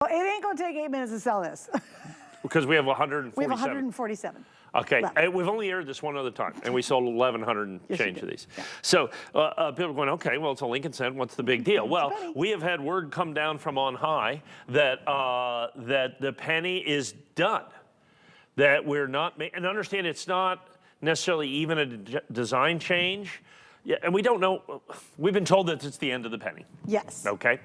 Well, it ain't gonna take 8 minutes to sell this. Because we have 147. We have 147. Okay, left. we've only aired this one other time, and we sold 1,100 and change of these. Yeah. So people are going, okay, well, it's a Lincoln Cent. What's the big deal? Well, we have had word come down from on high that that the penny is done. That we're not, and understand it's not necessarily even a design change. Yeah, and we don't know. We've been told that it's the end of the penny. Yes. Okay.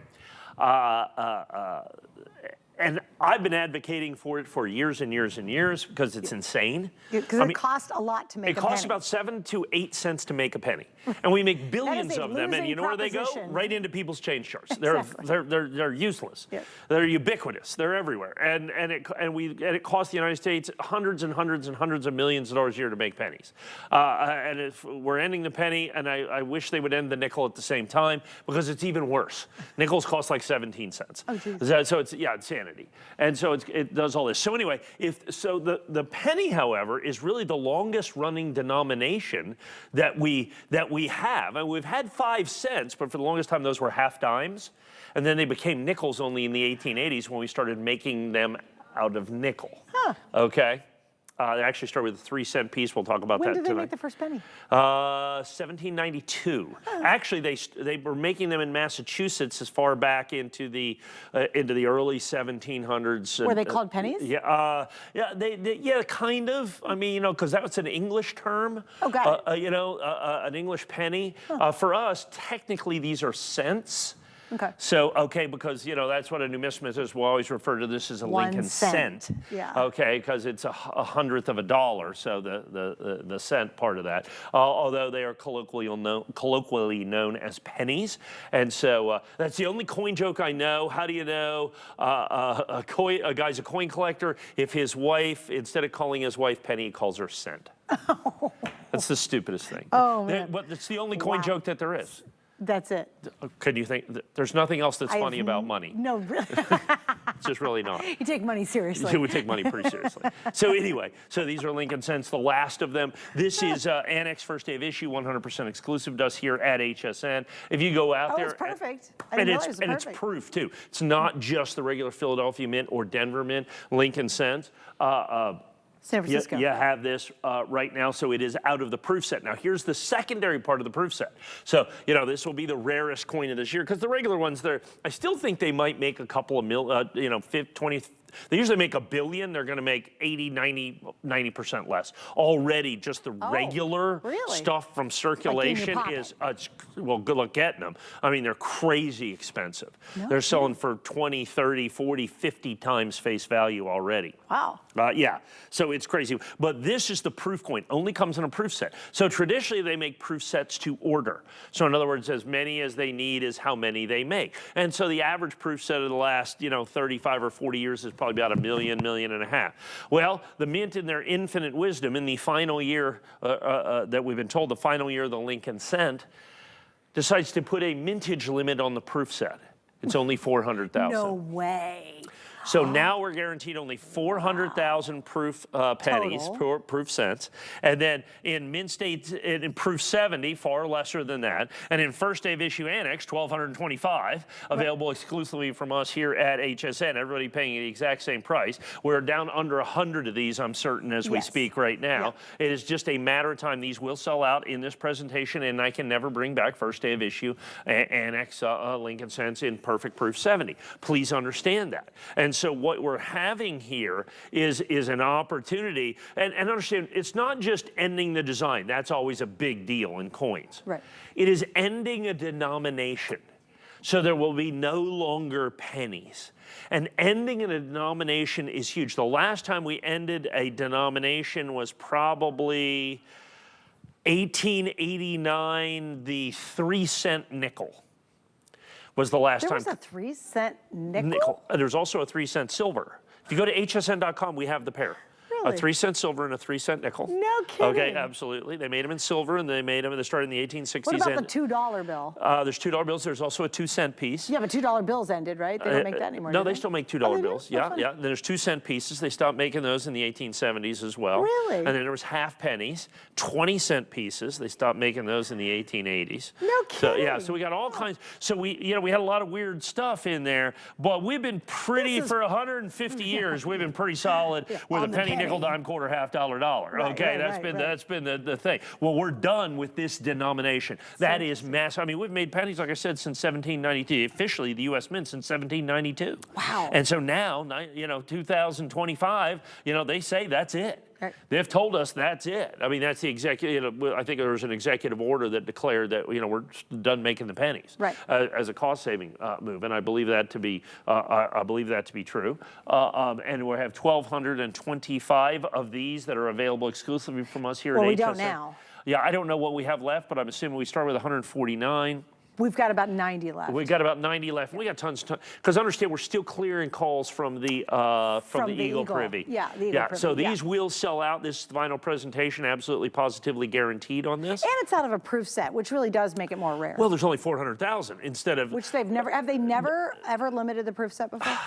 And I've been advocating for it for years and years and years because it's insane. Because it costs a lot to make a penny. It costs about 7 to 8 cents to make a penny. And we make billions of them, and you know where they go? Right into people's change charts. Exactly. They're useless. Yeah. They're ubiquitous. They're everywhere. And it costs the United States hundreds and hundreds and hundreds of millions of dollars a year to make pennies. And if we're ending the penny, and I wish they would end the nickel at the same time because it's even worse. Nickels cost like 17 cents. Oh, geez. So it's insanity. And so it does all this. So anyway, the penny, however, is really the longest running denomination that we have. And we've had 5 cents, but for the longest time those were half dimes. And then they became nickels only in the 1880s when we started making them out of nickel. Huh. Okay. They actually started with a 3-cent piece. We'll talk about that tonight. When did they make the first penny? 1792. Huh. Actually, they were making them in Massachusetts as far back into the early 1700s. Were they called pennies? Yeah, yeah, kind of. I mean, because that was an English term. Oh, got it. An English penny. Huh. For us, technically, these are cents. Okay. So, because, that's what a numismatist will always refer to this as a Lincoln cent. Yeah. Okay, because it's a hundredth of a dollar, so the cent part of that. Although they are colloquially known as pennies. And so that's the only coin joke I know. How do you know a guy's a coin collector if his wife, instead of calling his wife penny, he calls her cent? Oh. That's the stupidest thing. Oh, man. But it's the only coin joke that there is. That's it. Could you think, there's nothing else that's funny about money. No, really. It's just really not. You take money seriously. You would take money pretty seriously. So anyway, these are Lincoln Cents, the last of them. This is Annex first day of issue, 100% exclusive, does here at HSN. If you go out there. It's perfect. And it's proof too. It's not just the regular Philadelphia Mint or Denver Mint, Lincoln Cents. San Francisco. You have this right now, so it is out of the proof set. Now, here's the secondary part of the proof set. So, this will be the rarest coin of this year, because the regular ones, I still think they might make a couple of 20, they usually make $1 billion. They're going to make 80, 90% less. Already, just the regular stuff from circulation is, well, good luck getting them. I mean, they're crazy expensive. No, they're selling for 20, 30, 40, 50 times face value already. Wow. Yeah, so it's crazy. But this is the proof coin, only comes in a proof set. So traditionally, they make proof sets to order. So in other words, as many as they need is how many they make. And so the average proof set of the last, 35 or 40 years is probably about $1 million, $1.5 million. Well, the Mint in their infinite wisdom in the final year that we've been told, the final year of the Lincoln Cent, decides to put a mintage limit on the proof set. It's only 400,000. No way. So now we're guaranteed only 400,000 proof pennies, proof cents. And then in Mint State, in proof 70, far lesser than that. And in first day of issue Annex, 1,225, available exclusively from us here at HSN. Everybody paying the exact same price. We're down under 100 of these, I'm certain, as we speak right now. Yeah. It is just a matter of time. These will sell out in this presentation, and I can never bring back first day of issue Annex Lincoln Cents in perfect proof 70. Please understand that. And so what we're having here is an opportunity, and understand, it's not just ending the design. That's always a big deal in coins. Right. It is ending a denomination. So there will be no longer pennies. And ending a denomination is huge. The last time we ended a denomination was probably 1889, the 3-cent nickel. Was the last time. There was a 3-cent nickel? There's also a 3-cent silver. If you go to hsn.com, we have the pair. Really? A 3-cent silver and a 3-cent nickel. No kidding. Okay, absolutely. They made them in silver, and they started in the 1860s. What about the $2 bill? There's $2 bills. There's also a 2-cent piece. Yeah, but $2 bills ended, right? They don't make that anymore. No, do they still make $2 Oh, they do? bills. Oh, Yeah, funny. yeah. There's 2-cent pieces. They stopped making those in the 1870s as well. Really? And then there was half pennies, 20-cent pieces. They stopped making those in the 1880s. No So yeah, kidding. so we got all kinds. So we had a lot of weird stuff in there, but we've been pretty for 150 years. We've been pretty solid with on a the penny, penny. nickel, dime, quarter, half dollar, dollar. Right, Okay, right, that's been the thing. Well, we're done with this denomination. That is massive. I mean, we've made pennies, like I said, since 1792. Officially, the U.S. Mint since 1792. Wow. And so now, 2025, they say that's it. Right. They've told us that's it. I mean, that's the executive. I think there was an executive order that declared that we're done making the pennies, right, as a cost-saving move, and I believe that to be true. And we have 1,225 of these that are available exclusively from us here at HSN. Well, we don't now. Yeah, I don't know what we have left, but I'm assuming we start with 149. We've got about 90 left. We've got about 90 left. We got tons. Because understand, we're still clearing calls from the Eagle Privy. Yeah, the Eagle Privy. So these will sell out. This final presentation, absolutely positively guaranteed on this. And it's out of a proof set, which really does make it more rare. Well, there's only 400,000 instead of. Which have they never ever limited the proof set before?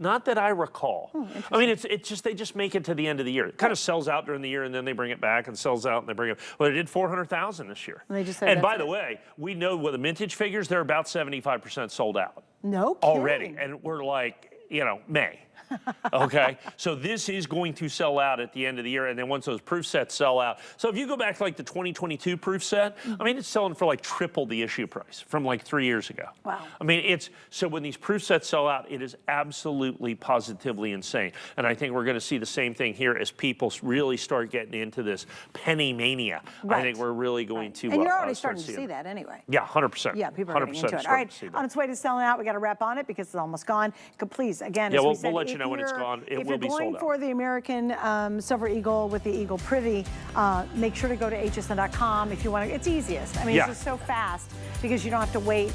Not that I recall. I mean, it's just they just make it to the end of the year. It kind of sells out during the year, and then they bring it back and sells out, and they bring it. Well, they did 400,000 this year. And they just said and by that's the it. way, we know with the mintage figures, they're about 75% sold out. No kidding. Already, and we're like, May. Okay, so this is going to sell out at the end of the year, and then once those proof sets sell out. So if you go back to like the 2022 proof set, I mean, it's selling for like triple the issue price from like 3 years ago. Wow. I mean, so when these proof sets sell out, it is absolutely positively insane. And I think we're going to see the same thing here as people really start getting into this penny mania. Right. I think we're really going to. And you're already start starting to see that anyway. Yeah, 100%. Yeah, people are getting into it. All right, on its way to selling out, we got to wrap on it because it's almost gone. Please, again, yeah, as we we'll said, let you know when it's gone. It will be sold out. If you're going for the American Silver Eagle with the Eagle Privy, make sure to go to hsn.com if you want to. It's easiest. I mean, it's just so fast because you don't have to wait.